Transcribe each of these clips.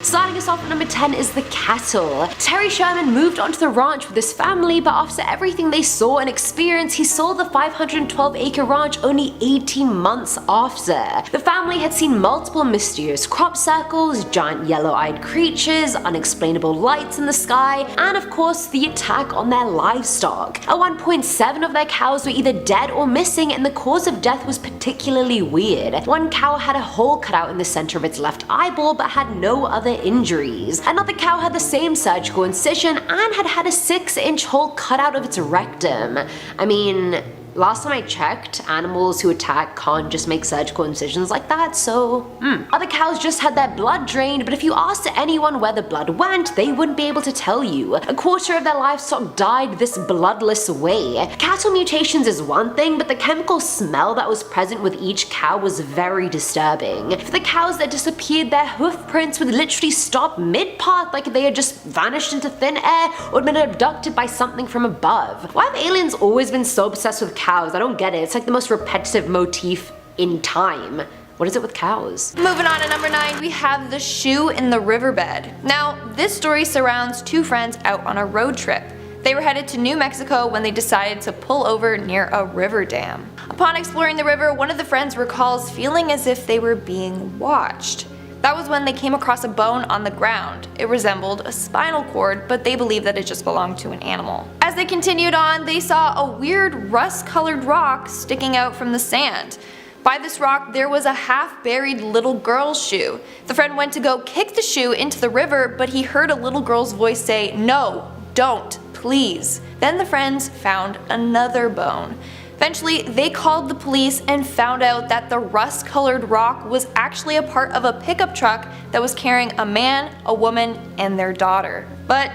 Starting us off at number 10 is the cattle. Terry Sherman moved onto the ranch with his family, but after everything they saw and experienced, he sold the 512-acre ranch only 18 months after. The family had seen multiple mysterious crop circles, giant yellow-eyed creatures, unexplainable lights in the sky, and of course the attack on their livestock. At one point, 7 of their cows were either dead or missing, and the cause of death was particularly weird. One cow had a hole cut out in the center of its left eyeball but had no other injuries. Another cow had the same surgical incision and had a 6-inch hole cut out of its rectum. I mean, last time I checked, animals who attack can't just make surgical incisions like that, so Other cows just had their blood drained, but if you asked anyone where the blood went, they wouldn't be able to tell you. A quarter of their livestock died this bloodless way. Cattle mutations is one thing, but the chemical smell that was present with each cow was very disturbing. For the cows that disappeared, their hoof prints would literally stop mid-path like they had just vanished into thin air or had been abducted by something from above. Why have aliens always been so obsessed with cows? I don't get it. It's like the most repetitive motif in time. What is it with cows? Moving on to number 9, we have the shoe in the riverbed. Now, this story surrounds 2 friends out on a road trip. They were headed to New Mexico when they decided to pull over near a river dam. Upon exploring the river, one of the friends recalls feeling as if they were being watched. That was when they came across a bone on the ground. It resembled a spinal cord, but they believed that it just belonged to an animal. As they continued on, they saw a weird rust-colored rock sticking out from the sand. By this rock, there was a half-buried little girl's shoe. The friend went to go kick the shoe into the river, but he heard a little girl's voice say, "No, don't, please." Then the friends found another bone. Eventually, they called the police and found out that the rust-colored rock was actually a part of a pickup truck that was carrying a man, a woman, and their daughter. But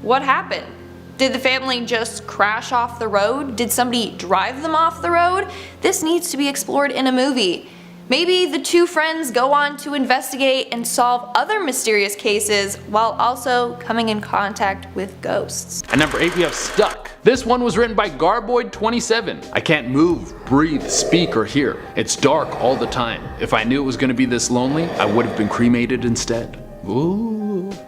what happened? Did the family just crash off the road? Did somebody drive them off the road? This needs to be explored in a movie. Maybe the 2 friends go on to investigate and solve other mysterious cases while also coming in contact with ghosts. At number 8 we have Stuck. This one was written by Garboid27. I can't move, breathe, speak, or hear. It's dark all the time. If I knew it was going to be this lonely, I would have been cremated instead. Ooh.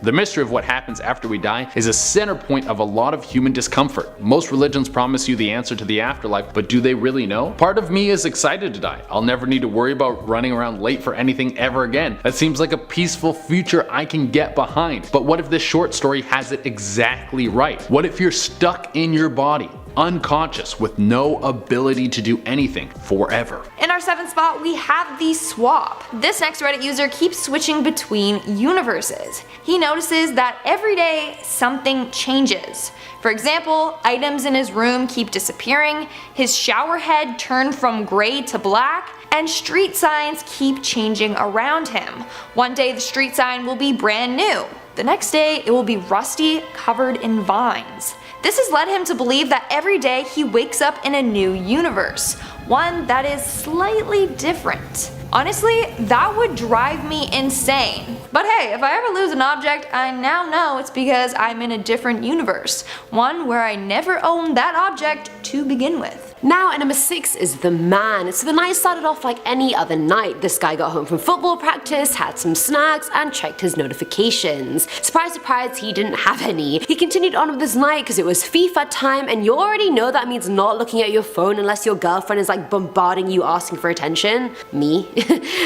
The mystery of what happens after we die is a center point of a lot of human discomfort. Most religions promise you the answer to the afterlife, but do they really know? Part of me is excited to die. I'll never need to worry about running around late for anything ever again. That seems like a peaceful future I can get behind. But what if this short story has it exactly right? What if you're stuck in your body, unconscious, with no ability to do anything forever? In our 7th spot, we have the swap. This next Reddit user keeps switching between universes. He notices that every day something changes. For example, items in his room keep disappearing, his shower head turned from gray to black, and street signs keep changing around him. One day the street sign will be brand new. The next day it will be rusty, covered in vines. This has led him to believe that every day he wakes up in a new universe, one that is slightly different. Honestly, that would drive me insane. But hey, if I ever lose an object, I now know it's because I'm in a different universe, one where I never owned that object to begin with. Now at number 6 is the man. So the night started off like any other night. This guy got home from football practice, had some snacks, and checked his notifications. Surprise, surprise, he didn't have any. He continued on with his night because it was FIFA time, and you already know that means not looking at your phone unless your girlfriend is like bombarding you asking for attention. Me.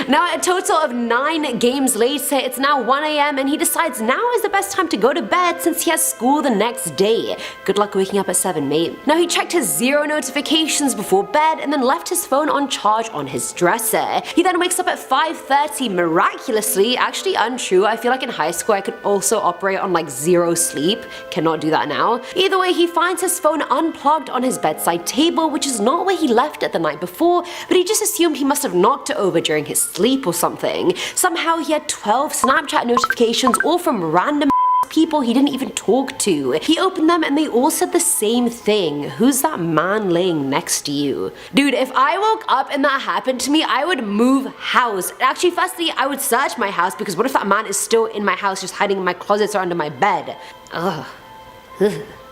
Now a total of 9 games later, it's now 1 AM and he decides now is the best time to go to bed since he has school the next day. Good luck waking up at 7, mate. Now he checked his 0 notifications before bed and then left his phone on charge on his dresser. He then wakes up at 5:30 miraculously. Actually untrue, I feel like in high school I could also operate on like 0 sleep. Cannot do that now. Either way, he finds his phone unplugged on his bedside table, which is not where he left it the night before, but he just assumed he must have knocked it over during his sleep or something. Somehow he had 12 Snapchat notifications, all from random people he didn't even talk to. He opened them and they all said the same thing. Who's that man laying next to you? Dude, if I woke up and that happened to me, I would move house. Actually, firstly, I would search my house because what if that man is still in my house just hiding in my closets or under my bed? Ugh.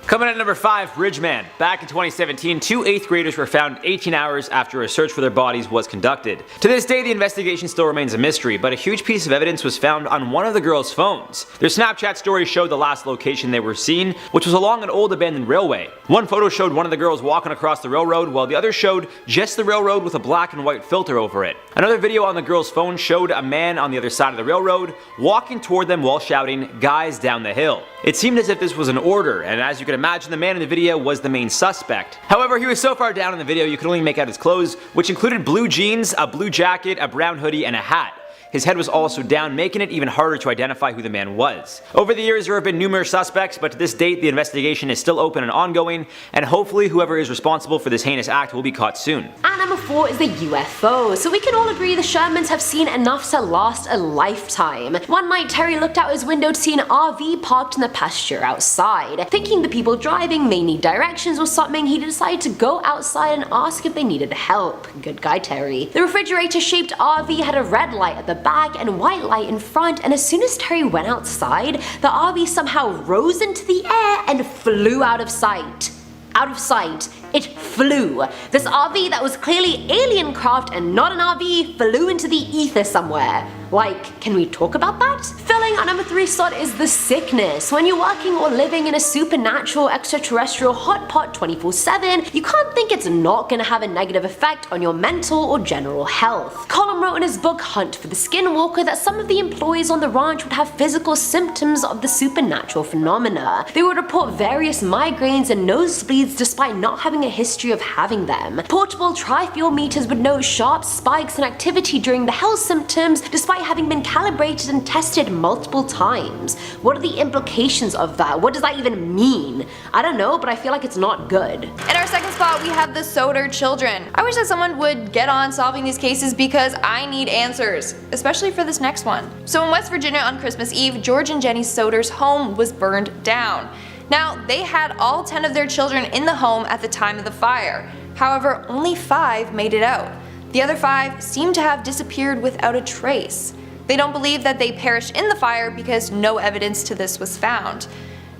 Coming at number 5, Bridgeman. Back in 2017, 2 8th graders were found 18 hours after a search for their bodies was conducted. To this day, the investigation still remains a mystery, but a huge piece of evidence was found on one of the girls' phones. Their Snapchat story showed the last location they were seen, which was along an old abandoned railway. One photo showed one of the girls walking across the railroad, while the other showed just the railroad with a black and white filter over it. Another video on the girl's phone showed a man on the other side of the railroad walking toward them while shouting, "Guys down the hill." It seemed as if this was an order, and as you can imagine, the man in the video was the main suspect. However, he was so far down in the video you could only make out his clothes, which included blue jeans, a blue jacket, a brown hoodie, and a hat. His head was also down, making it even harder to identify who the man was. Over the years, there have been numerous suspects, but to this date, the investigation is still open and ongoing, and hopefully whoever is responsible for this heinous act will be caught soon. And number 4 is the UFO. So we can all agree the Shermans have seen enough to last a lifetime. One night, Terry looked out his window to see an RV parked in the pasture outside. Thinking the people driving may need directions or something, he decided to go outside and ask if they needed help. Good guy, Terry. The refrigerator-shaped RV had a red light at the back and white light in front, and as soon as Terry went outside, the RV somehow rose into the air and flew out of sight. Out of sight. It flew. This RV that was clearly alien craft and not an RV flew into the ether somewhere. Like, can we talk about that? Filling our number 3 slot is the sickness. When you're working or living in a supernatural extraterrestrial hot pot 24/7, you can't think it's not gonna have a negative effect on your mental or general health. Colin wrote in his book Hunt for the Skinwalker that some of the employees on the ranch would have physical symptoms of the supernatural phenomena. They would report various migraines and nosebleeds despite not having a history of having them. Portable tri-fuel meters would note sharp spikes in activity during the health symptoms despite having been calibrated and tested multiple times. What are the implications of that? What does that even mean? I don't know, but I feel like it's not good. In our second spot, we have the Soder children. I wish that someone would get on solving these cases because I need answers, especially for this next one. So in West Virginia on Christmas Eve, George and Jenny Soder's home was burned down. Now, they had all 10 of their children in the home at the time of the fire. However, only 5 made it out. The other 5 seem to have disappeared without a trace. They don't believe that they perished in the fire because no evidence to this was found.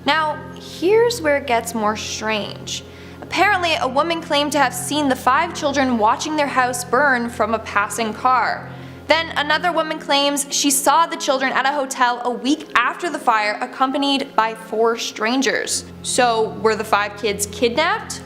Now, here's where it gets more strange. Apparently, a woman claimed to have seen the 5 children watching their house burn from a passing car. Then another woman claims she saw the children at a hotel a week after the fire accompanied by 4 strangers. So were the 5 kids kidnapped?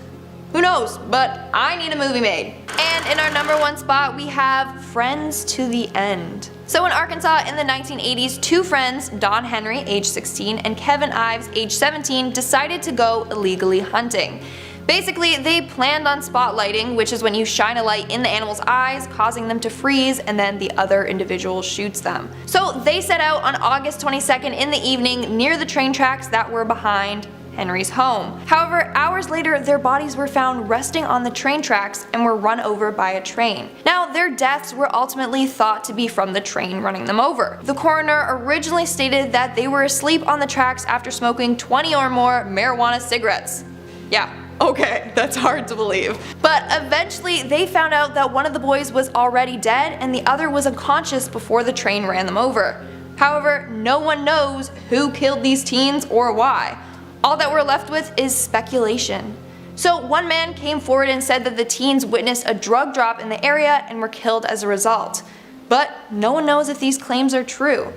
Who knows, but I need a movie made. And in our number 1 spot, we have Friends to the End. So in Arkansas in the 1980s, 2 friends, Don Henry, age 16, and Kevin Ives, age 17, decided to go illegally hunting. Basically, they planned on spotlighting, which is when you shine a light in the animal's eyes, causing them to freeze, and then the other individual shoots them. So they set out on August 22nd in the evening near the train tracks that were behind Henry's home. However, hours later, their bodies were found resting on the train tracks and were run over by a train. Now, their deaths were ultimately thought to be from the train running them over. The coroner originally stated that they were asleep on the tracks after smoking 20 or more marijuana cigarettes. Yeah. Okay, that's hard to believe. But eventually they found out that one of the boys was already dead and the other was unconscious before the train ran them over. However, no one knows who killed these teens or why. All that we're left with is speculation. So one man came forward and said that the teens witnessed a drug drop in the area and were killed as a result. But no one knows if these claims are true.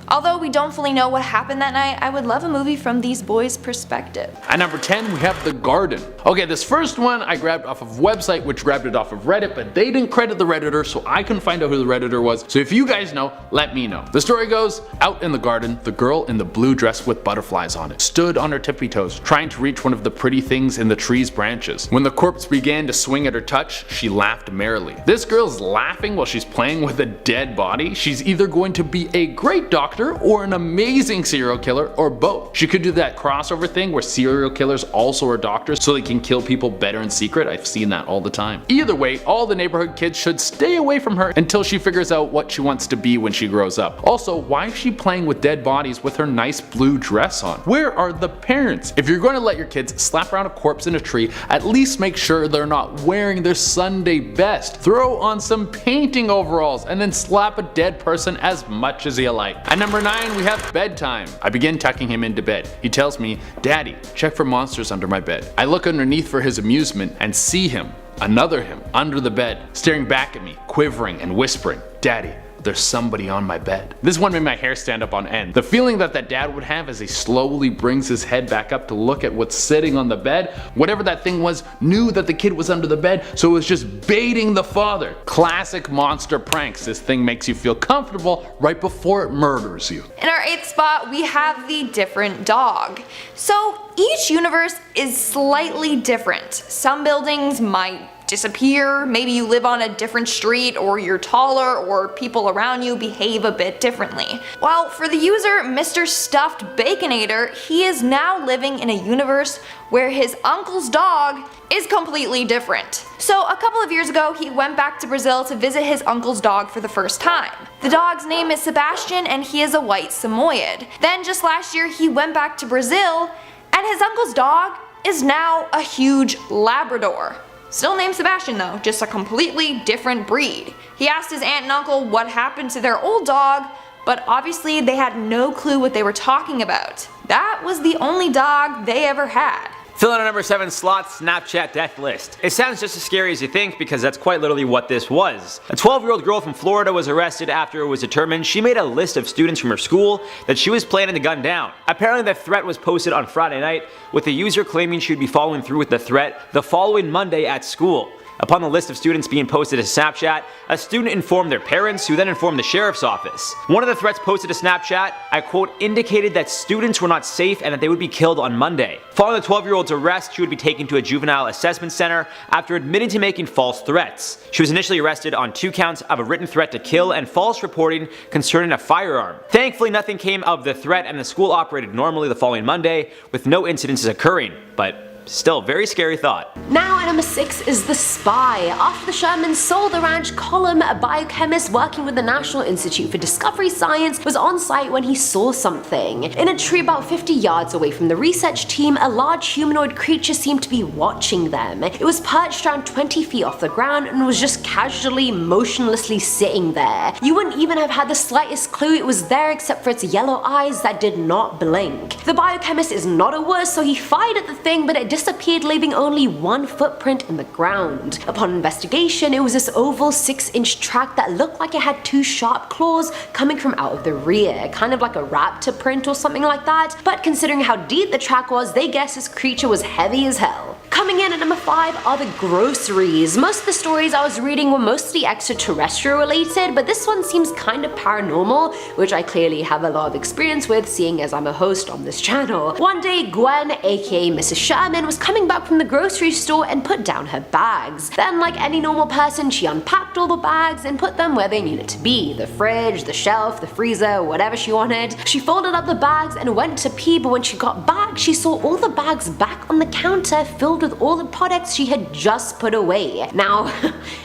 Although we don't fully know what happened that night, I would love a movie from these boys' perspective. At number 10, we have The Garden. Okay, this first one I grabbed off of a website which grabbed it off of Reddit, but they didn't credit the Redditor, so I couldn't find out who the Redditor was. So if you guys know, let me know. The story goes, out in the garden, the girl in the blue dress with butterflies on it stood on her tippy toes, trying to reach one of the pretty things in the tree's branches. When the corpse began to swing at her touch, she laughed merrily. This girl's laughing while she's playing with a dead body. She's either going to be a great doctor or an amazing serial killer, or both. She could do that crossover thing where serial killers also are doctors so they can kill people better in secret. I've seen that all the time. Either way, all the neighborhood kids should stay away from her until she figures out what she wants to be when she grows up. Also, why is she playing with dead bodies with her nice blue dress on? Where are the parents? If you're going to let your kids slap around a corpse in a tree, at least make sure they're not wearing their Sunday best. Throw on some painting overalls and then slap a dead person as much as you like. And number 9, we have bedtime. I begin tucking him into bed. He tells me, "Daddy, check for monsters under my bed." I look underneath for his amusement and see him, another him, under the bed, staring back at me, quivering and whispering, "Daddy, there's somebody on my bed." This one made my hair stand up on end. The feeling that dad would have as he slowly brings his head back up to look at what's sitting on the bed, whatever that thing was, knew that the kid was under the bed, so it was just baiting the father. Classic monster pranks. This thing makes you feel comfortable right before it murders you. In our 8th spot, we have the different dog. So each universe is slightly different. Some buildings might disappear, maybe you live on a different street, or you're taller, or people around you behave a bit differently. Well, for the user Mr. Stuffed Baconator, he is now living in a universe where his uncle's dog is completely different. So a couple of years ago, he went back to Brazil to visit his uncle's dog for the first time. The dog's name is Sebastian and he is a white Samoyed. Then just last year, he went back to Brazil and his uncle's dog is now a huge Labrador. Still named Sebastian though, just a completely different breed. He asked his aunt and uncle what happened to their old dog, but obviously they had no clue what they were talking about. That was the only dog they ever had. Filling our number 7 slot, Snapchat death list. It sounds just as scary as you think because that's quite literally what this was. A 12-year-old girl from Florida was arrested after it was determined she made a list of students from her school that she was planning to gun down. Apparently the threat was posted on Friday night, with the user claiming she would be following through with the threat the following Monday at school. Upon the list of students being posted to Snapchat, a student informed their parents, who then informed the sheriff's office. One of the threats posted to Snapchat, I quote, indicated that students were not safe and that they would be killed on Monday. Following the 12-year-old's arrest, she would be taken to a juvenile assessment center after admitting to making false threats. She was initially arrested on 2 counts of a written threat to kill and false reporting concerning a firearm. Thankfully, nothing came of the threat and the school operated normally the following Monday, with no incidences occurring, but still, very scary thought. Now at number 6 is The Spy. After the Shermans sold the ranch, Colum, a biochemist working with the National Institute for Discovery Science, was on site when he saw something. In a tree about 50 yards away from the research team, a large humanoid creature seemed to be watching them. It was perched around 20 feet off the ground and was just casually, motionlessly sitting there. You wouldn't even have had the slightest clue it was there except for its yellow eyes that did not blink. The biochemist is not a wuss, so he fired at the thing, but it disappeared, leaving only one footprint in the ground. Upon investigation, it was this oval 6-inch track that looked like it had 2 sharp claws coming from out of the rear, kind of like a raptor print or something like that, but considering how deep the track was, they guessed this creature was heavy as hell. Coming in at number 5 are the groceries. Most of the stories I was reading were mostly extraterrestrial related, but this one seems kind of paranormal, which I clearly have a lot of experience with, seeing as I'm a host on this channel. One day, Gwen, aka Mrs. Sherman, was coming back from the grocery store and put down her bags. Then, like any normal person, she unpacked all the bags and put them where they needed to be. The fridge, the shelf, the freezer, whatever she wanted. She folded up the bags and went to pee, but when she got back, she saw all the bags back on the counter filled with all the products she had just put away. Now,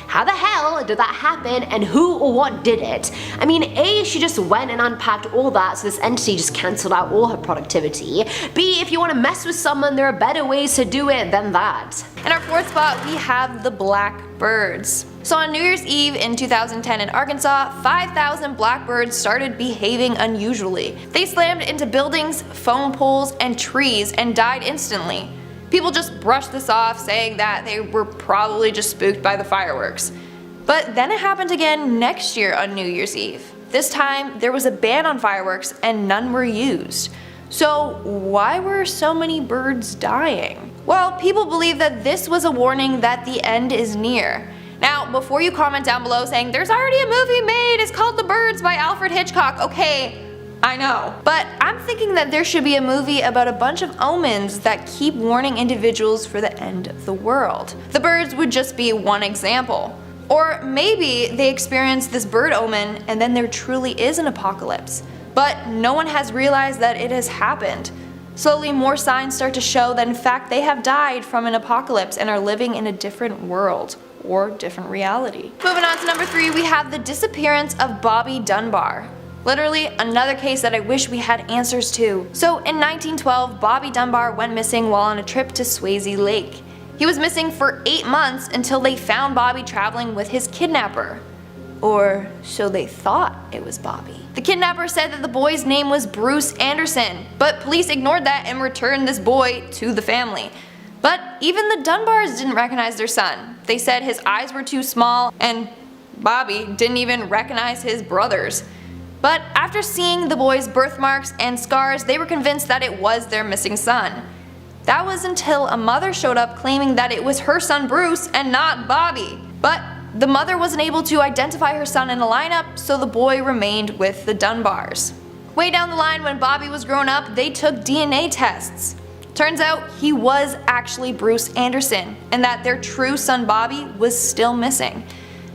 how the hell did that happen and who or what did it? I mean, A, she just went and unpacked all that, so this entity just cancelled out all her productivity. B, if you want to mess with someone, there are better ways to do it than that. In our 4th spot, we have the blackbirds. So on New Year's Eve in 2010 in Arkansas, 5,000 blackbirds started behaving unusually. They slammed into buildings, phone poles, and trees and died instantly. People just brushed this off, saying that they were probably just spooked by the fireworks. But then it happened again next year on New Year's Eve. This time, there was a ban on fireworks and none were used. So why were so many birds dying? Well, people believe that this was a warning that the end is near. Now, before you comment down below saying there's already a movie made, it's called The Birds by Alfred Hitchcock, okay, I know. But I'm thinking that there should be a movie about a bunch of omens that keep warning individuals for the end of the world. The birds would just be one example. Or maybe they experienced this bird omen and then there truly is an apocalypse. But no one has realized that it has happened. Slowly more signs start to show that in fact they have died from an apocalypse and are living in a different world or different reality. Moving on to number 3, we have the disappearance of Bobby Dunbar. Literally another case that I wish we had answers to. So in 1912, Bobby Dunbar went missing while on a trip to Swayze Lake. He was missing for 8 months until they found Bobby traveling with his kidnapper. Or so they thought it was Bobby. The kidnapper said that the boy's name was Bruce Anderson, but police ignored that and returned this boy to the family. But even the Dunbars didn't recognize their son. They said his eyes were too small, and Bobby didn't even recognize his brothers. But after seeing the boy's birthmarks and scars, they were convinced that it was their missing son. That was until a mother showed up claiming that it was her son Bruce and not Bobby. But the mother wasn't able to identify her son in a lineup, so the boy remained with the Dunbars. Way down the line, when Bobby was grown up, they took DNA tests. Turns out he was actually Bruce Anderson, and that their true son Bobby was still missing.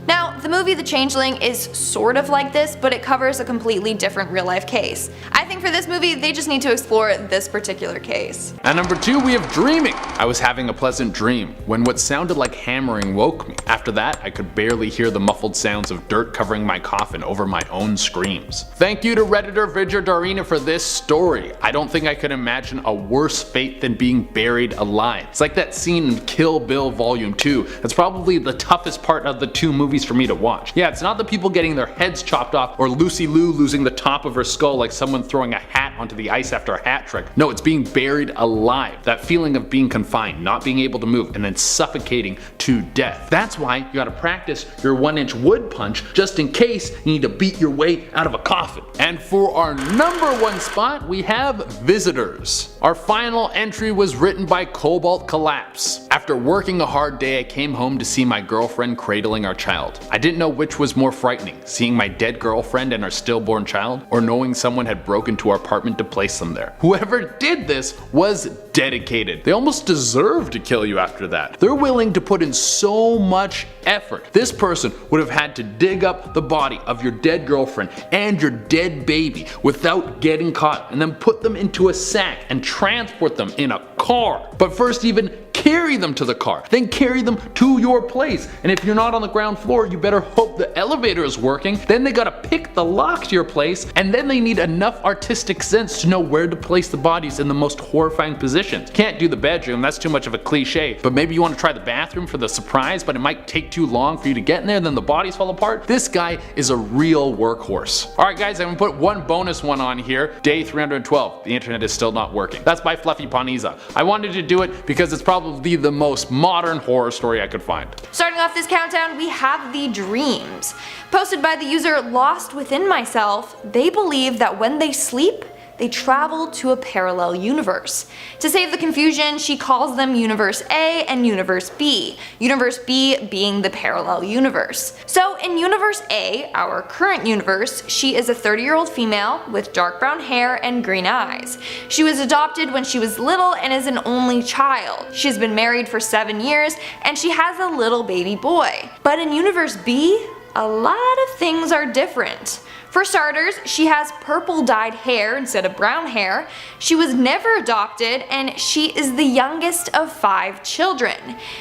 Now, the movie The Changeling is sort of like this, but it covers a completely different real-life case. I think for this movie, they just need to explore this particular case. At number 2, we have dreaming. I was having a pleasant dream when what sounded like hammering woke me. After that, I could barely hear the muffled sounds of dirt covering my coffin over my own screams. Thank you to Redditor Vidger Darina for this story. I don't think I could imagine a worse fate than being buried alive. It's like that scene in Kill Bill Volume 2. That's probably the toughest part of the two movies for me to watch. Yeah, it's not the people getting their heads chopped off or Lucy Liu losing the top of her skull like someone throwing a hat onto the ice after a hat trick. No, it's being buried alive. That feeling of being confined, not being able to move, and then suffocating to death. That's why you gotta practice your 1-inch wood punch just in case you need to beat your way out of a coffin. And for our number 1 spot, we have Visitors. Our final entry was written by Cobalt Collapse. After working a hard day, I came home to see my girlfriend cradling our child. I didn't know which was more frightening, seeing my dead girlfriend and our stillborn child, or knowing someone had broken to our apartment to place them there. Whoever did this was dedicated. They almost deserve to kill you after that. They're willing to put in so much effort. This person would have had to dig up the body of your dead girlfriend and your dead baby without getting caught, and then put them into a sack and transport them in a car. But first even carry them to the car, then carry them to your place. And if you're not on the ground floor, you better hope the elevator is working. Then they gotta pick the lock to your place, and then they need enough artistic sense to know where to place the bodies in the most horrifying positions. Can't do the bedroom, that's too much of a cliche, but maybe you want to try the bathroom for the surprise, but it might take too long for you to get in there, then the bodies fall apart. This guy is a real workhorse. Alright guys, I'm gonna put one bonus one on here. Day 312. The internet is still not working. That's by Fluffy Poniza. I wanted to do it because it's probably the most modern horror story I could find. Starting off this countdown, we have The Dreams. Posted by the user Lost Within Myself, they believe that when they sleep, they travel to a parallel universe. To save the confusion, she calls them Universe A and Universe B, Universe B being the parallel universe. So in Universe A, our current universe, she is a 30-year-old female with dark brown hair and green eyes. She was adopted when she was little and is an only child. She's been married for 7 years and she has a little baby boy. But in Universe B, a lot of things are different. For starters, she has purple dyed hair instead of brown hair, she was never adopted, and she is the youngest of 5 children.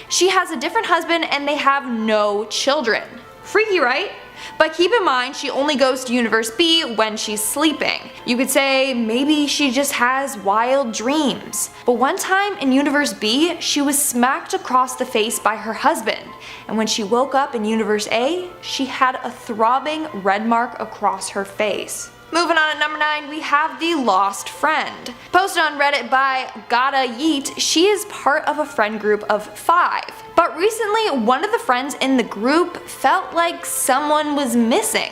She has a different husband and they have no children. Freaky, right? But keep in mind, she only goes to Universe B when she's sleeping. You could say maybe she just has wild dreams. But one time in Universe B, she was smacked across the face by her husband. And when she woke up in Universe A, she had a throbbing red mark across her face. Moving on at number 9, we have The Lost Friend. Posted on Reddit by Gotta Yeet, she is part of a friend group of 5. But recently, one of the friends in the group felt like someone was missing.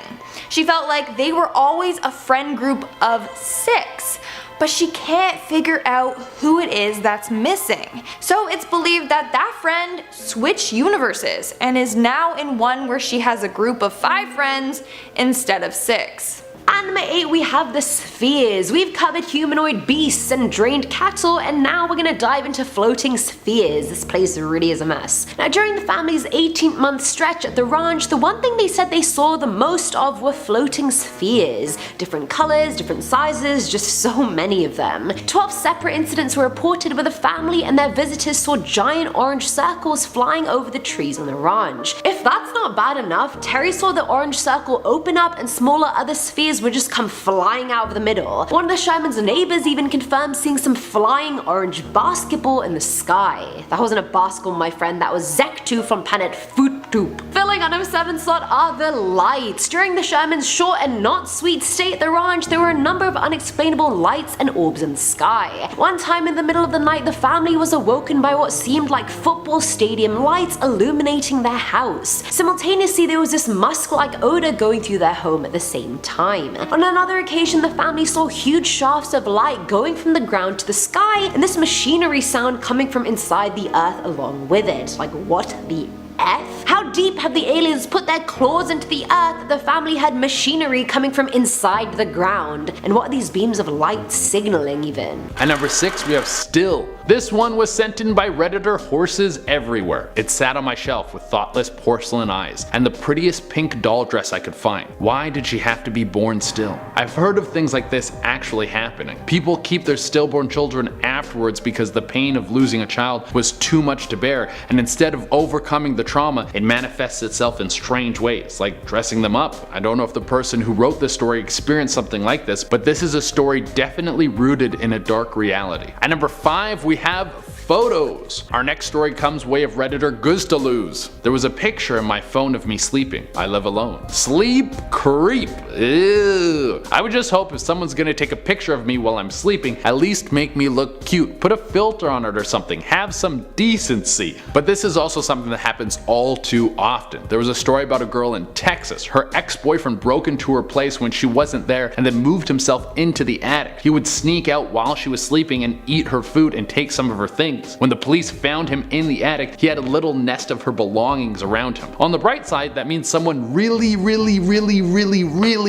She felt like they were always a friend group of 6. But she can't figure out who it is that's missing. So it's believed that that friend switched universes and is now in one where she has a group of 5 friends instead of 6. At number 8, we have the spheres. We've covered humanoid beasts and drained cattle, and now we're gonna dive into floating spheres. This place really is a mess. Now, during the family's 18-month stretch at the ranch, the one thing they said they saw the most of were floating spheres. Different colors, different sizes, just so many of them. 12 separate incidents were reported where the family and their visitors saw giant orange circles flying over the trees on the ranch. If that's not bad enough, Terry saw the orange circle open up and smaller other spheres trees would just come flying out of the middle. One of the Sherman's neighbors even confirmed seeing some flying orange basketball in the sky. That wasn't a basketball, my friend, that was Zektu from planet Foottoop. Filling on number 7 slot are the lights. During the Sherman's short and not sweet stay at the ranch, there were a number of unexplainable lights and orbs in the sky. One time in the middle of the night, the family was awoken by what seemed like football stadium lights illuminating their house. Simultaneously, there was this musk-like odor going through their home at the same time. On another occasion, the family saw huge shafts of light going from the ground to the sky, and this machinery sound coming from inside the earth along with it. Like, what the F? How deep have the aliens put their claws into the earth that the family had machinery coming from inside the ground? And what are these beams of light signaling even? At number 6 we have Still. This one was sent in by redditor Horses Everywhere. It sat on my shelf with thoughtless porcelain eyes and the prettiest pink doll dress I could find. Why did she have to be born still? I've heard of things like this actually happening. People keep their stillborn children afterwards because the pain of losing a child was too much to bear, and instead of overcoming the trauma, it manifests itself in strange ways, like dressing them up. I don't know if the person who wrote this story experienced something like this, but this is a story definitely rooted in a dark reality. At number 5 we have photos. Our next story comes way of redditor Gustaluz. There was a picture in my phone of me sleeping. I live alone. Sleep creep. Ew. I would just hope if someone's gonna take a picture of me while I'm sleeping, at least make me look cute. Put a filter on it or something. Have some decency. But this is also something that happens all too often. There was a story about a girl in Texas. Her ex-boyfriend broke into her place when she wasn't there and then moved himself into the attic. He would sneak out while she was sleeping and eat her food and take some of her things. When the police found him in the attic, he had a little nest of her belongings around him. On the bright side, that means someone really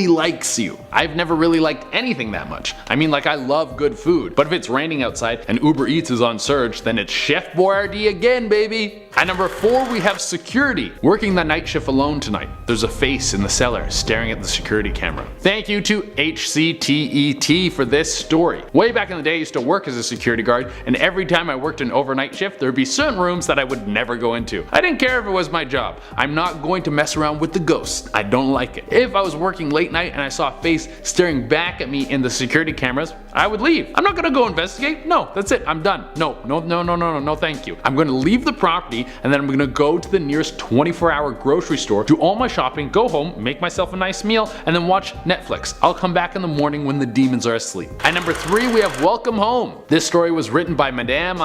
likes you. I've never really liked anything that much. I mean, like, I love good food, but if it's raining outside and Uber Eats is on surge, then it's Chef Boyardee again, baby. At number 4 we have security. Working the night shift alone tonight. There's a face in the cellar staring at the security camera. Thank you to HCTET for this story. Way back in the day I used to work as a security guard, and every time I worked an overnight shift there would be certain rooms that I would never go into. I didn't care if it was my job. I'm not going to mess around with the ghosts. I don't like it. If I was working late night and I saw a face staring back at me in the security cameras, I would leave. I'm not gonna go investigate. No, that's it. I'm done. No, thank you. I'm gonna leave the property and then I'm gonna go to the nearest 24-hour grocery store, do all my shopping, go home, make myself a nice meal, and then watch Netflix. I'll come back in the morning when the demons are asleep. At number 3 we have Welcome Home. This story was written by Madame.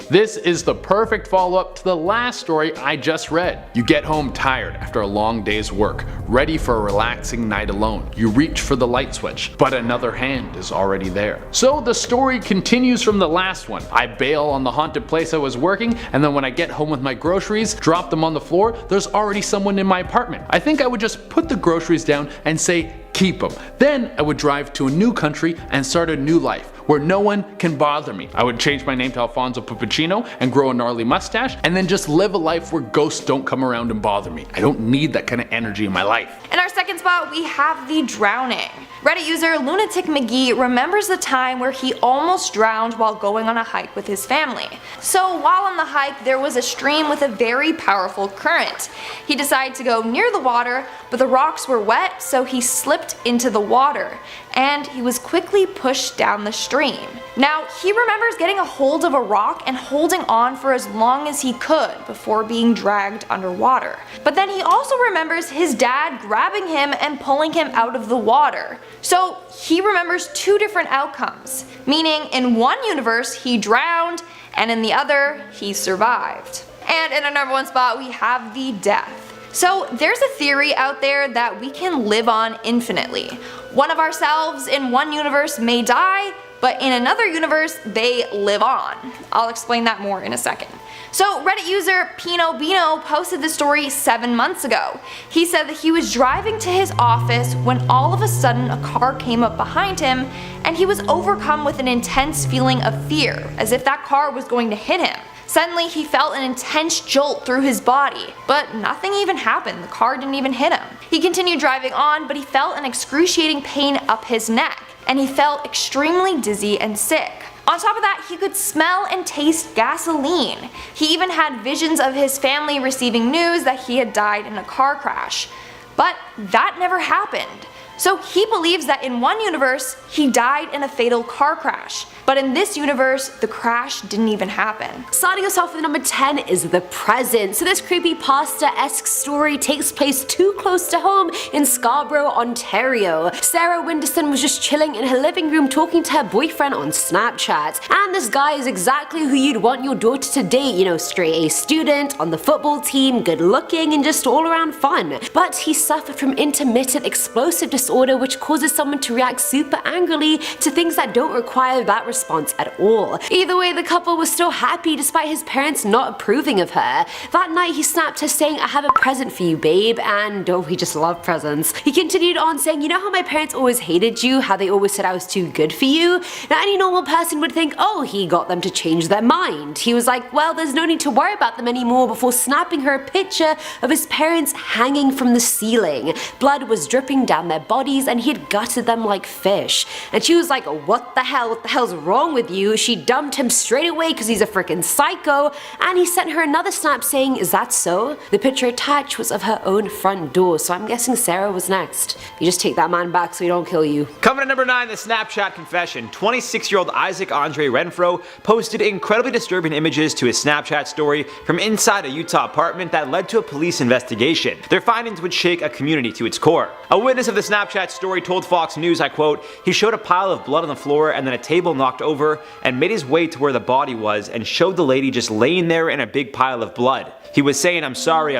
This is the perfect follow-up to the last story I just read. You get home tired after a long day's work, ready for a relaxing night alone. You reach for the light switch, but another hand is already there. So the story continues from the last one. I bail on the haunted place I was working, and then when I get home with my groceries, drop them on the floor, there's already someone in my apartment. I think I would just put the groceries down and say, keep them. Then I would drive to a new country and start a new life where no one can bother me. I would change my name to Alfonso Puppuccino and grow a gnarly mustache and then just live a life where ghosts don't come around and bother me. I don't need that kind of energy in my life. In our second spot we have the drowning. Reddit user Lunatic McGee remembers the time where he almost drowned while going on a hike with his family. So while on the hike there was a stream with a very powerful current. He decided to go near the water, but the rocks were wet, so he slipped into the water and he was quickly pushed down the stream. Now he remembers getting a hold of a rock and holding on for as long as he could before being dragged underwater. But then he also remembers his dad grabbing him and pulling him out of the water. So he remembers two different outcomes, meaning in one universe he drowned and in the other he survived. And in our number 1 spot we have the death. So there's a theory out there that we can live on infinitely. One of ourselves in one universe may die, but in another universe they live on. I'll explain that more in a second. So Reddit user Pino Bino posted this story 7 months ago. He said that he was driving to his office when all of a sudden a car came up behind him and he was overcome with an intense feeling of fear, as if that car was going to hit him. Suddenly he felt an intense jolt through his body, but nothing even happened. The car didn't even hit him. He continued driving on, but he felt an excruciating pain up his neck, and he felt extremely dizzy and sick. On top of that, he could smell and taste gasoline. He even had visions of his family receiving news that he had died in a car crash. But that never happened. So he believes that in one universe, he died in a fatal car crash, but in this universe, the crash didn't even happen. Starting us off with number 10 is the present. So this creepypasta-esque story takes place too close to home in Scarborough, Ontario. Sarah Winderson was just chilling in her living room talking to her boyfriend on Snapchat, and this guy is exactly who you'd want your daughter to date, you know, straight A student, on the football team, good looking, and just all around fun. But he suffered from intermittent explosive disorder, which causes someone to react super angrily to things that don't require that response at all. Either way, the couple was still happy despite his parents not approving of her. That night he snapped her saying, "I have a present for you, babe," and oh, he just loved presents. He continued on saying, "You know how my parents always hated you, how they always said I was too good for you?" Now any normal person would think, oh, he got them to change their mind. He was like, well, there's no need to worry about them anymore, before snapping her a picture of his parents hanging from the ceiling. Blood was dripping down their bodies and he had gutted them like fish. And she was like, what the hell's wrong with you? She dumped him straight away because he's a freaking psycho, and he sent her another snap saying, "Is that so?" The picture attached was of her own front door, so I'm guessing Sarah was next. You just take that man back so he don't kill you. Coming at number 9, the Snapchat confession. 26-year-old Isaac Andre Renfro posted incredibly disturbing images to his Snapchat story from inside a Utah apartment that led to a police investigation. Their findings would shake a community to its core. A witness of the Snapchat story told Fox News, I quote, "He showed a pile of blood on the floor and then a table knocked over and made his way to where the body was and showed the lady just laying there in a big pile of blood. He was saying, I'm sorry,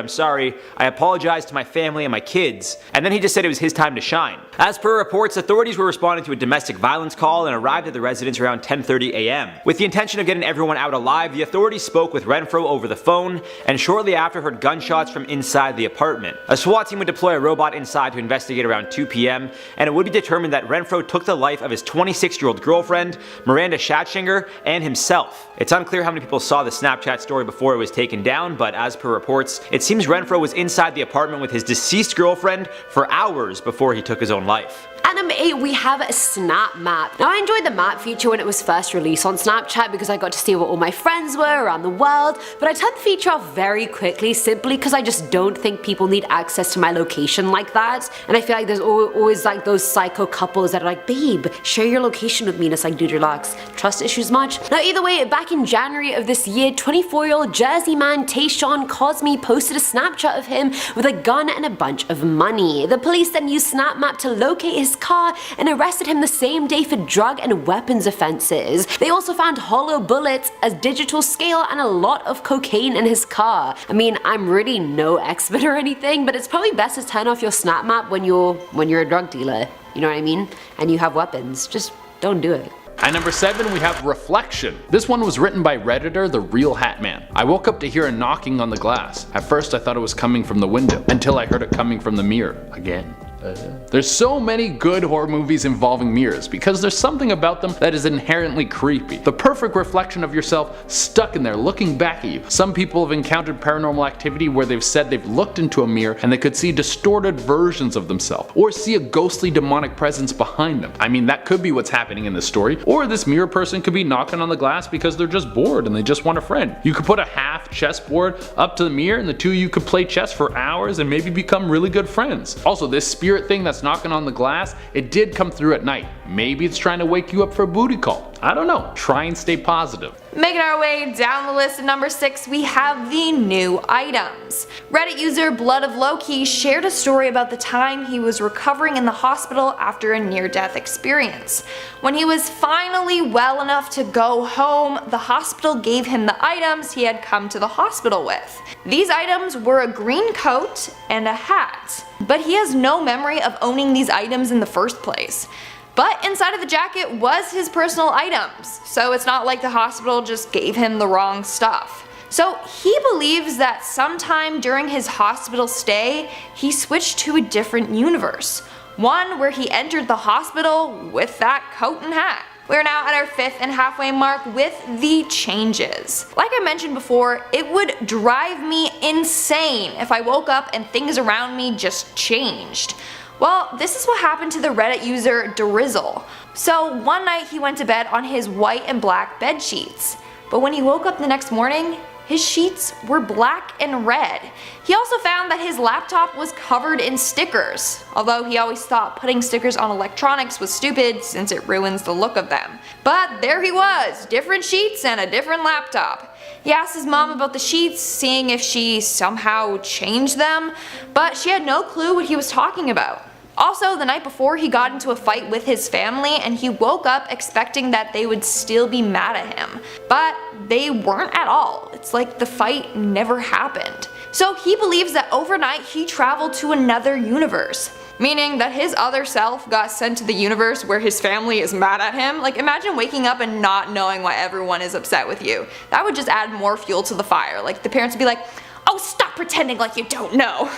I apologize to my family and my kids," and then he just said it was his time to shine. As per reports, authorities were responding to a domestic violence call and arrived at the residence around 10:30 a.m. With the intention of getting everyone out alive, the authorities spoke with Renfro over the phone and shortly after heard gunshots from inside the apartment. A SWAT team would deploy a robot inside to investigate around 2 p.m. and it would be determined that Renfro took the life of his 26-year-old girlfriend, Miranda Schatzinger, and himself. It's unclear how many people saw the Snapchat story before it was taken down, but as per reports, it seems Renfro was inside the apartment with his deceased girlfriend for hours before he took his own life. At number 8 we have SNAPMAP. Now I enjoyed the map feature when it was first released on Snapchat because I got to see where all my friends were around the world, but I turned the feature off very quickly simply because I just don't think people need access to my location like that, and I feel like there's always like those psycho couples that are like, babe, share your location with me, and it's like, dude, relax. Trust issues much? Now either way, back in January of this year, 24-year-old Jersey man Tayshawn Cosme posted a Snapchat of him with a gun and a bunch of money. The police then used SNAPMAP to locate his car and arrested him the same day for drug and weapons offenses. They also found hollow bullets, a digital scale, and a lot of cocaine in his car. I mean, I'm really no expert or anything, but it's probably best to turn off your SNAPMAP when you're a drug dealer, you know what I mean? And you have weapons. Just don't do it. At number 7 we have Reflection. This one was written by Redditor The Real Hatman. I woke up to hear a knocking on the glass. At first I thought it was coming from the window, until I heard it coming from the mirror. Again. There's so many good horror movies involving mirrors because there's something about them that is inherently creepy. The perfect reflection of yourself stuck in there looking back at you. Some people have encountered paranormal activity where they've said they've looked into a mirror and they could see distorted versions of themselves, or see a ghostly demonic presence behind them. I mean, that could be what's happening in this story, or this mirror person could be knocking on the glass because they're just bored and they just want a friend. You could put a half chessboard up to the mirror and the two of you could play chess for hours and maybe become really good friends. Also, this spirit thing that's knocking on the glass, it did come through at night. Maybe it's trying to wake you up for a booty call. I don't know. Try and stay positive. Making our way down the list at number 6, we have the new items. Reddit user Blood of Loki shared a story about the time he was recovering in the hospital after a near-death experience. When he was finally well enough to go home, the hospital gave him the items he had come to the hospital with. These items were a green coat and a hat, but he has no memory of owning these items in the first place. But inside of the jacket was his personal items, so it's not like the hospital just gave him the wrong stuff. So he believes that sometime during his hospital stay, he switched to a different universe. One where he entered the hospital with that coat and hat. We're now at our 5th and halfway mark with the changes. Like I mentioned before, it would drive me insane if I woke up and things around me just changed. Well, this is what happened to the Reddit user Derizzle. So one night he went to bed on his white and black bed sheets, but when he woke up the next morning, his sheets were black and red. He also found that his laptop was covered in stickers, although he always thought putting stickers on electronics was stupid since it ruins the look of them. But there he was, different sheets and a different laptop. He asked his mom about the sheets, seeing if she somehow changed them, but she had no clue what he was talking about. Also, the night before, he got into a fight with his family and he woke up expecting that they would still be mad at him. But they weren't at all. It's like the fight never happened. So he believes that overnight he traveled to another universe. Meaning that his other self got sent to the universe where his family is mad at him. Like, imagine waking up and not knowing why everyone is upset with you. That would just add more fuel to the fire. Like, the parents would be like, "Oh, stop pretending like you don't know."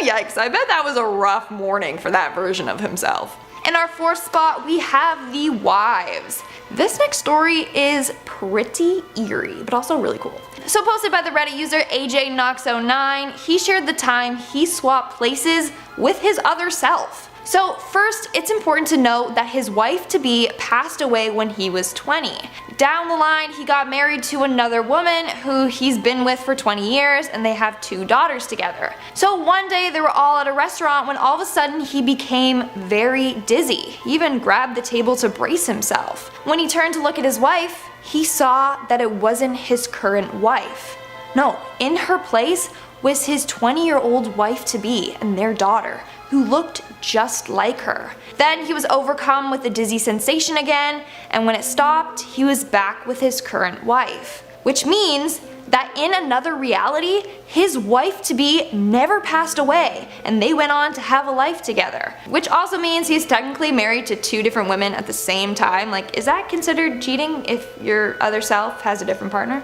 Yikes, I bet that was a rough morning for that version of himself. In our fourth spot, we have the wives. This next story is pretty eerie, but also really cool. So posted by the Reddit user AJKnox09, he shared the time he swapped places with his other self. So first, it's important to note that his wife-to-be passed away when he was 20. Down the line, he got married to another woman who he's been with for 20 years and they have 2 daughters together. So one day they were all at a restaurant when all of a sudden he became very dizzy. He even grabbed the table to brace himself. When he turned to look at his wife, he saw that it wasn't his current wife. No, in her place was his 20-year-old wife-to-be and their daughter, who looked just like her. Then he was overcome with a dizzy sensation again, and when it stopped, he was back with his current wife. Which means that in another reality, his wife-to-be never passed away, and they went on to have a life together. Which also means he's technically married to 2 different women at the same time. Like, is that considered cheating if your other self has a different partner?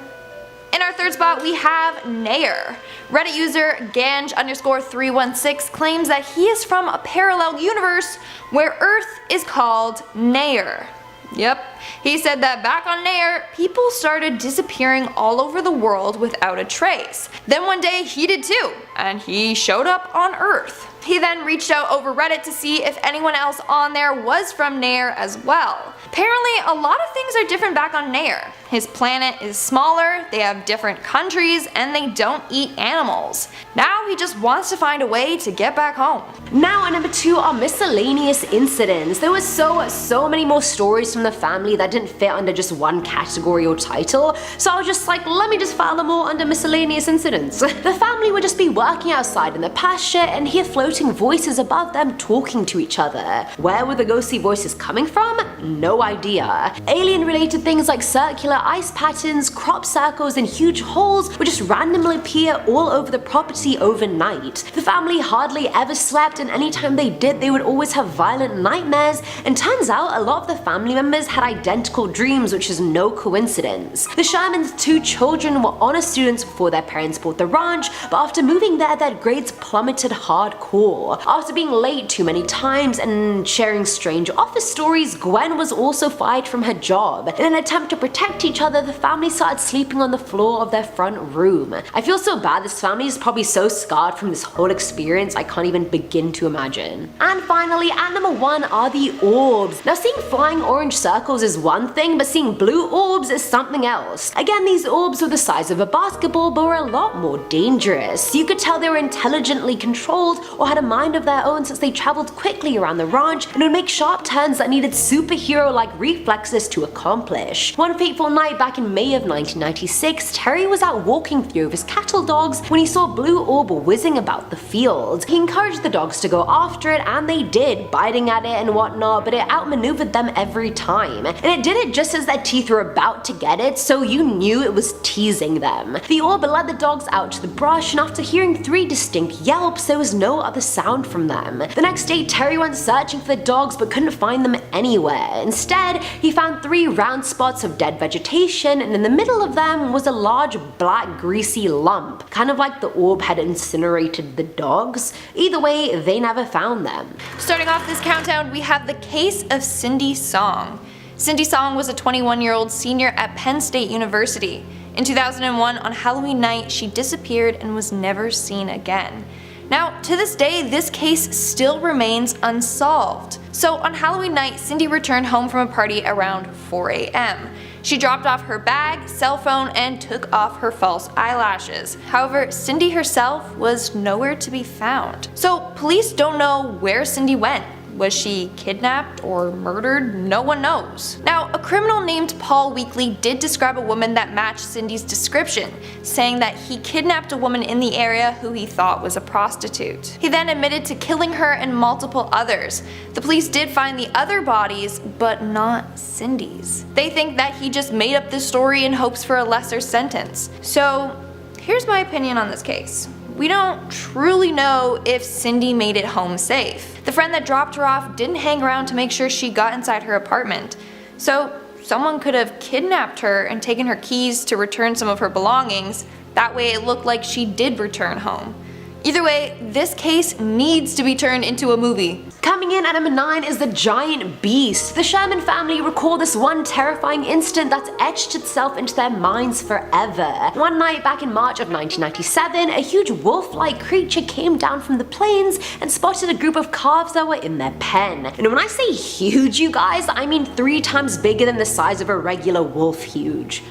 In our third spot, we have Nair. Reddit user Ganj_316 claims that he is from a parallel universe where Earth is called Nair. Yep, he said that back on Nair, people started disappearing all over the world without a trace. Then one day he did too, and he showed up on Earth. He then reached out over Reddit to see if anyone else on there was from Nair as well. Apparently, a lot of things are different back on Nair. His planet is smaller, they have different countries, and they don't eat animals. Now he just wants to find a way to get back home. Now at number 2 are miscellaneous incidents. There was so many more stories from the family that didn't fit under just one category or title, so I was just like, let me just file them all under miscellaneous incidents. The family would just be working outside in the pasture and hear floating voices above them talking to each other. Where were the ghostly voices coming from? No idea. Alien related things like circular ice patterns, crop circles, and huge holes would just randomly appear all over the property overnight. The family hardly ever slept, and anytime they did, they would always have violent nightmares, and turns out a lot of the family members had identical dreams, which is no coincidence. The Shermans' 2 children were honor students before their parents bought the ranch, but after moving there, their grades plummeted hardcore. After being late too many times and sharing strange office stories, Gwen was also fired from her job. In an attempt to protect each other, the family started sleeping on the floor of their front room. I feel so bad, this family is probably so scarred from this whole experience, I can't even begin to imagine. And finally, at number 1 are the orbs. Now, seeing flying orange circles is one thing, but seeing blue orbs is something else. Again, these orbs were the size of a basketball, but were a lot more dangerous. You could tell they were intelligently controlled or had a mind of their own, since they traveled quickly around the ranch and would make sharp turns that needed superhero-like reflexes to accomplish. One fateful night back in May of 1996, Terry was out walking through with his cattle dogs when he saw a blue orb whizzing about the field. He encouraged the dogs to go after it, and they did, biting at it and whatnot, but it outmaneuvered them every time. And it did it just as their teeth were about to get it, so you knew it was teasing them. The orb led the dogs out to the brush, and after hearing 3 distinct yelps, there was no other sound from them. The next day, Terry went searching for the dogs but couldn't find them anywhere. Instead, he found 3 round spots of dead vegetation, and in the middle of them was a large black greasy lump, kind of like the orb had incinerated the dogs. Either way, they never found them. Starting off this countdown, we have the case of Cindy Song. Cindy Song was a 21-year-old senior at Penn State University. In 2001, on Halloween night, she disappeared and was never seen again. Now, to this day, this case still remains unsolved. So on Halloween night, Cindy returned home from a party around 4 a.m. She dropped off her bag, cell phone, and took off her false eyelashes. However, Cindy herself was nowhere to be found. So police don't know where Cindy went. Was she kidnapped or murdered? No one knows. Now, a criminal named Paul Weekly did describe a woman that matched Cindy's description, saying that he kidnapped a woman in the area who he thought was a prostitute. He then admitted to killing her and multiple others. The police did find the other bodies, but not Cindy's. They think that he just made up this story in hopes for a lesser sentence. So, here's my opinion on this case. We don't truly know if Cindy made it home safe. The friend that dropped her off didn't hang around to make sure she got inside her apartment. So someone could have kidnapped her and taken her keys to return some of her belongings. That way it looked like she did return home. Either way, this case needs to be turned into a movie. Coming in at number 9 is the giant beast. The Sherman family recall this one terrifying incident that's etched itself into their minds forever. One night back in March of 1997, a huge wolf-like creature came down from the plains and spotted a group of calves that were in their pen. And when I say huge, you guys, I mean 3 times bigger than the size of a regular wolf huge.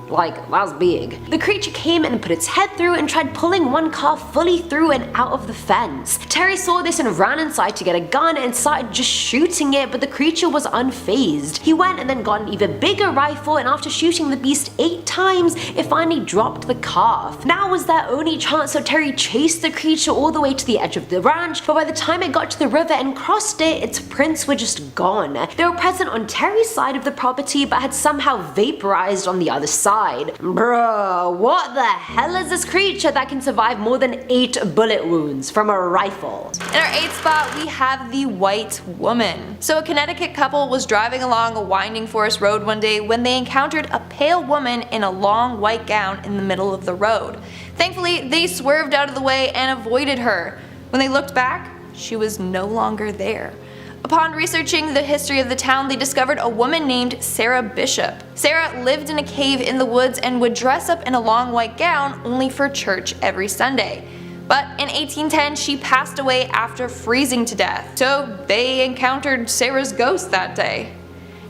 Like, that was big. The creature came and put its head through and tried pulling one calf fully through and out of the fence. Terry saw this and ran inside to get a gun and started just shooting it, but the creature was unfazed. He went and then got an even bigger rifle, and after shooting the beast 8 times, it finally dropped the calf. Now was their only chance, so Terry chased the creature all the way to the edge of the ranch, but by the time it got to the river and crossed it, its prints were just gone. They were present on Terry's side of the property, but had somehow vaporized on the other side. Bruh, what the hell is this creature that can survive more than 8 bullet wounds from a rifle? In our 8th spot, we have the White Woman. So a Connecticut couple was driving along a winding forest road one day when they encountered a pale woman in a long white gown in the middle of the road. Thankfully, they swerved out of the way and avoided her. When they looked back, she was no longer there. Upon researching the history of the town, they discovered a woman named Sarah Bishop. Sarah lived in a cave in the woods and would dress up in a long white gown only for church every Sunday. But in 1810, she passed away after freezing to death, so they encountered Sarah's ghost that day.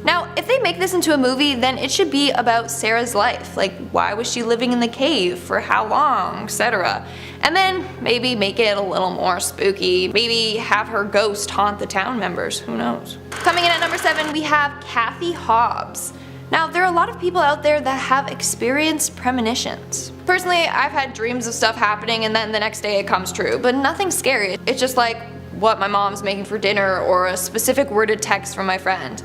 Now, if they make this into a movie, then it should be about Sarah's life, like why was she living in the cave, for how long, etc. And then maybe make it a little more spooky, maybe have her ghost haunt the town members, who knows. Coming in at number 7, we have Kathy Hobbs. Now, there are a lot of people out there that have experienced premonitions. Personally, I've had dreams of stuff happening and then the next day it comes true, but nothing scary. It's just like what my mom's making for dinner or a specific worded text from my friend.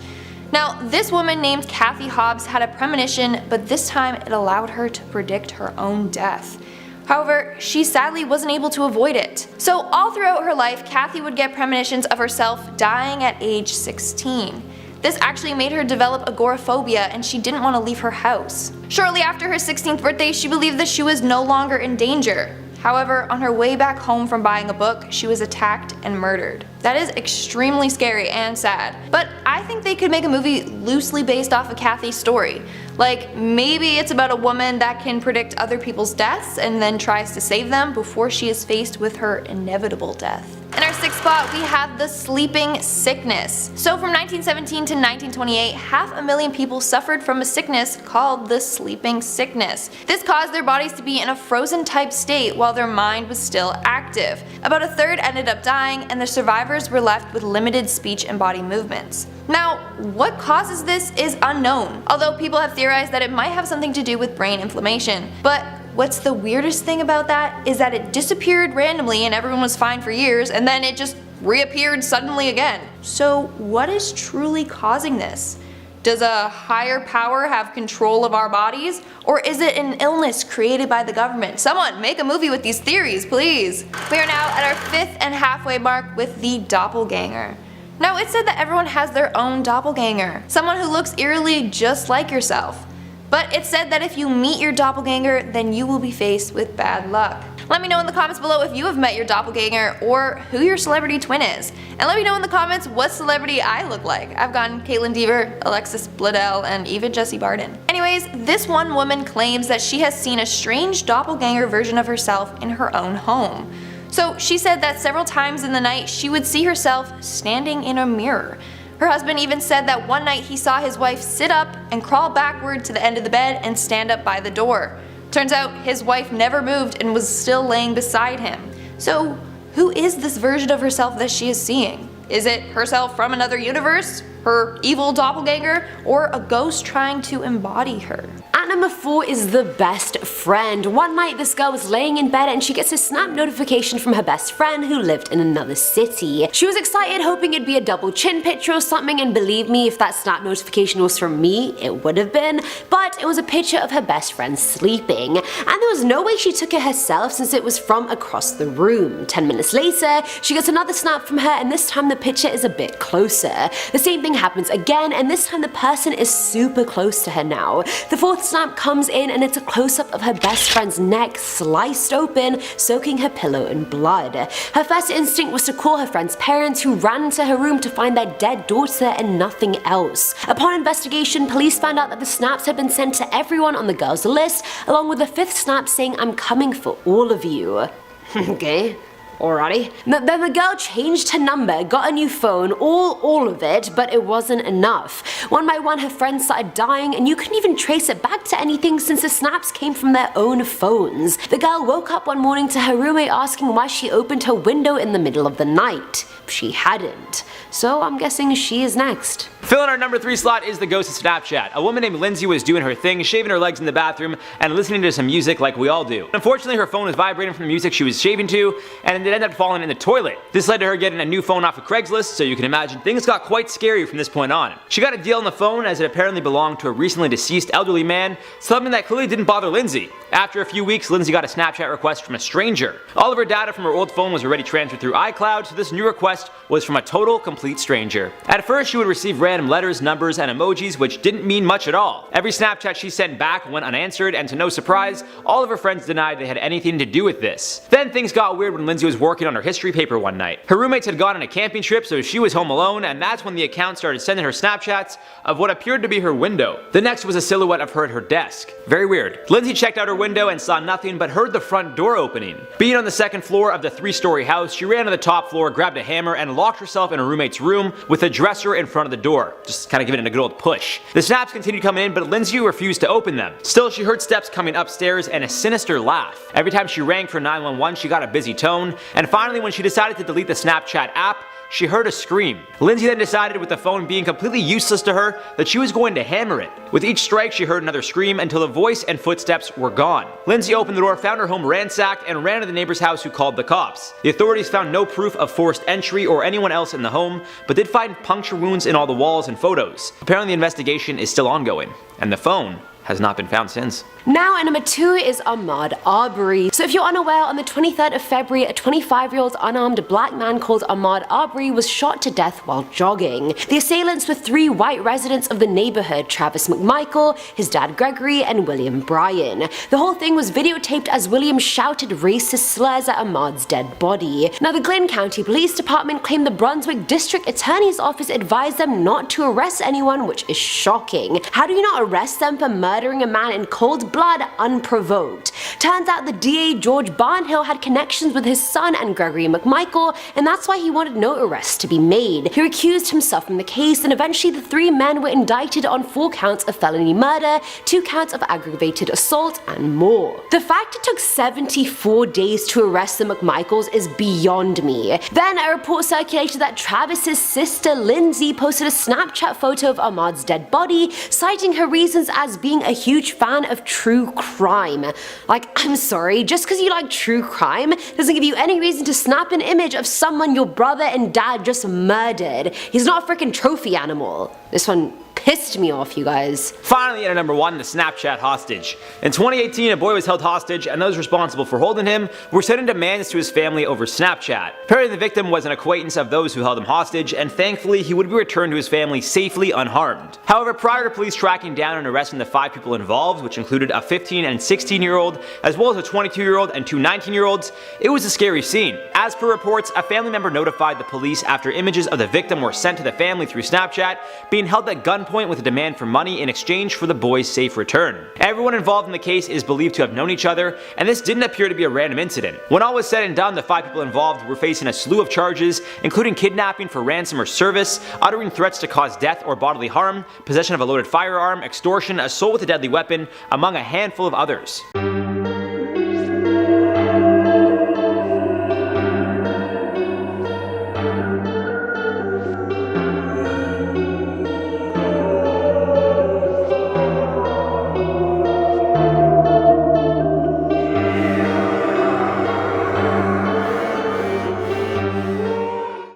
Now, this woman named Kathy Hobbs had a premonition, but this time it allowed her to predict her own death. However, she sadly wasn't able to avoid it. So all throughout her life, Kathy would get premonitions of herself dying at age 16. This actually made her develop agoraphobia and she didn't want to leave her house. Shortly after her 16th birthday, she believed that she was no longer in danger. However, on her way back home from buying a book, she was attacked and murdered. That is extremely scary and sad. But I think they could make a movie loosely based off of Kathy's story. Like, maybe it's about a woman that can predict other people's deaths and then tries to save them before she is faced with her inevitable death. In our 6th spot, we have the sleeping sickness. So from 1917 to 1928, 500,000 people suffered from a sickness called the sleeping sickness. This caused their bodies to be in a frozen type state while their mind was still active. About a third ended up dying, and the survivors were left with limited speech and body movements. Now, what causes this is unknown, although people have theorized that it might have something to do with brain inflammation. But what's the weirdest thing about that is that it disappeared randomly and everyone was fine for years, and then it just reappeared suddenly again. So what is truly causing this? Does a higher power have control of our bodies? Or is it an illness created by the government? Someone make a movie with these theories, please. We are now at our 5th and halfway mark with the doppelganger. Now, it's said that everyone has their own doppelganger, someone who looks eerily just like yourself. But it's said that if you meet your doppelganger, then you will be faced with bad luck. Let me know in the comments below if you have met your doppelganger or who your celebrity twin is. And let me know in the comments what celebrity I look like. I've gotten Caitlin Deaver, Alexis Bledel, and even Jessie Barden. Anyways, this one woman claims that she has seen a strange doppelganger version of herself in her own home. So she said that several times in the night she would see herself standing in a mirror. Her husband even said that one night he saw his wife sit up and crawl backward to the end of the bed and stand up by the door. Turns out his wife never moved and was still laying beside him. So who is this version of herself that she is seeing? Is it herself from another universe? Her evil doppelganger? Or a ghost trying to embody her? At number 4 is the best friend. One night this girl was laying in bed and she gets a Snap notification from her best friend who lived in another city. She was excited, hoping it'd be a double chin picture or something, and believe me, if that Snap notification was from me, it would have been, but it was a picture of her best friend sleeping. And there was no way she took it herself since it was from across the room. 10 minutes later, she gets another Snap from her, and this time the picture is a bit closer. The same thing happens again, and this time the person is super close to her now. The fourth Snap comes in and it's a close-up of her best friend's neck sliced open, soaking her pillow in blood. Her first instinct was to call her friend's parents, who ran into her room to find their dead daughter and nothing else. Upon investigation, police found out that the snaps had been sent to everyone on the girl's list, along with a fifth Snap saying, "I'm coming for all of you." Okay. Alrighty. Then the girl changed her number, got a new phone, all of it, but it wasn't enough. One by one her friends started dying, and you couldn't even trace it back to anything since the snaps came from their own phones. The girl woke up one morning to her roommate asking why she opened her window in the middle of the night. She hadn't. So I'm guessing she is next. Filling our number 3 slot is the ghost of Snapchat. A woman named Lindsay was doing her thing, shaving her legs in the bathroom and listening to some music like we all do. Unfortunately, her phone was vibrating from the music she was shaving to, and it ended up falling in the toilet. This led to her getting a new phone off of Craigslist, so you can imagine things got quite scary from this point on. She got a deal on the phone as it apparently belonged to a recently deceased elderly man, something that clearly didn't bother Lindsay. After a few weeks, Lindsay got a Snapchat request from a stranger. All of her data from her old phone was already transferred through iCloud, so this new request was from a total complete stranger. At first, she would receive random letters, numbers, and emojis which didn't mean much at all. Every Snapchat she sent back went unanswered, and to no surprise, all of her friends denied they had anything to do with this. Then things got weird when Lindsay was working on her history paper one night. Her roommates had gone on a camping trip, so she was home alone, and that's when the account started sending her Snapchats of what appeared to be her window. The next was a silhouette of her at her desk. Very weird. Lindsay checked out her window and saw nothing but heard the front door opening. Being on the second floor of the 3-story house, she ran to the top floor, grabbed a hammer, and locked herself in her roommate's room with a dresser in front of the door, just kind of giving it a good old push. The snaps continued coming in, but Lindsay refused to open them. Still, she heard steps coming upstairs and a sinister laugh. Every time she rang for 911, she got a busy tone, and finally when she decided to delete the Snapchat app, she heard a scream. Lindsay then decided, with the phone being completely useless to her, that she was going to hammer it. With each strike, she heard another scream until the voice and footsteps were gone. Lindsay opened the door, found her home ransacked, and ran to the neighbor's house, who called the cops. The authorities found no proof of forced entry or anyone else in the home, but did find puncture wounds in all the walls and photos. Apparently the investigation is still ongoing, and the phone has not been found since. Now at number 2 is AHMAUD ARBERY. So if you're unaware, on the 23rd of February, a 25-year-old unarmed black man called AHMAUD ARBERY was shot to death while jogging. The assailants were 3 white residents of the neighborhood: Travis McMichael, his dad Gregory, and William Bryan. The whole thing was videotaped as William shouted racist slurs at AHMAUD's dead body. Now the Glynn County Police Department claimed the Brunswick District Attorney's Office advised them not to arrest anyone, which is shocking. How do you not arrest them for murdering a man in cold blood unprovoked? Turns out the DA George Barnhill had connections with his son and Gregory McMichael, and that's why he wanted no arrests to be made. He recused himself from the case, and eventually the 3 men were indicted on 4 counts of felony murder, 2 counts of aggravated assault, and more. The fact it took 74 days to arrest the McMichaels is beyond me. Then a report circulated that Travis's sister Lindsay posted a Snapchat photo of AHMAUD's dead body, citing her reasons as being a huge fan of true crime. Like, I'm sorry, just because you like true crime doesn't give you any reason to snap an image of someone your brother and dad just murdered. He's not a freaking trophy animal. This one pissed me off, you guys. Finally, at number 1, the Snapchat hostage. In 2018, a boy was held hostage, and those responsible for holding him were sending demands to his family over Snapchat. Apparently, the victim was an acquaintance of those who held him hostage, and thankfully, he would be returned to his family safely unharmed. However, prior to police tracking down and arresting the 5 people involved, which included a 15 and 16-year-old, as well as a 22-year-old and 2 19-year-olds, it was a scary scene. As per reports, a family member notified the police after images of the victim were sent to the family through Snapchat, being held at gunpoint gunpoint with a demand for money in exchange for the boy's safe return. Everyone involved in the case is believed to have known each other, and this didn't appear to be a random incident. When all was said and done, the 5 people involved were facing a slew of charges, including kidnapping for ransom or service, uttering threats to cause death or bodily harm, possession of a loaded firearm, extortion, assault with a deadly weapon, among a handful of others.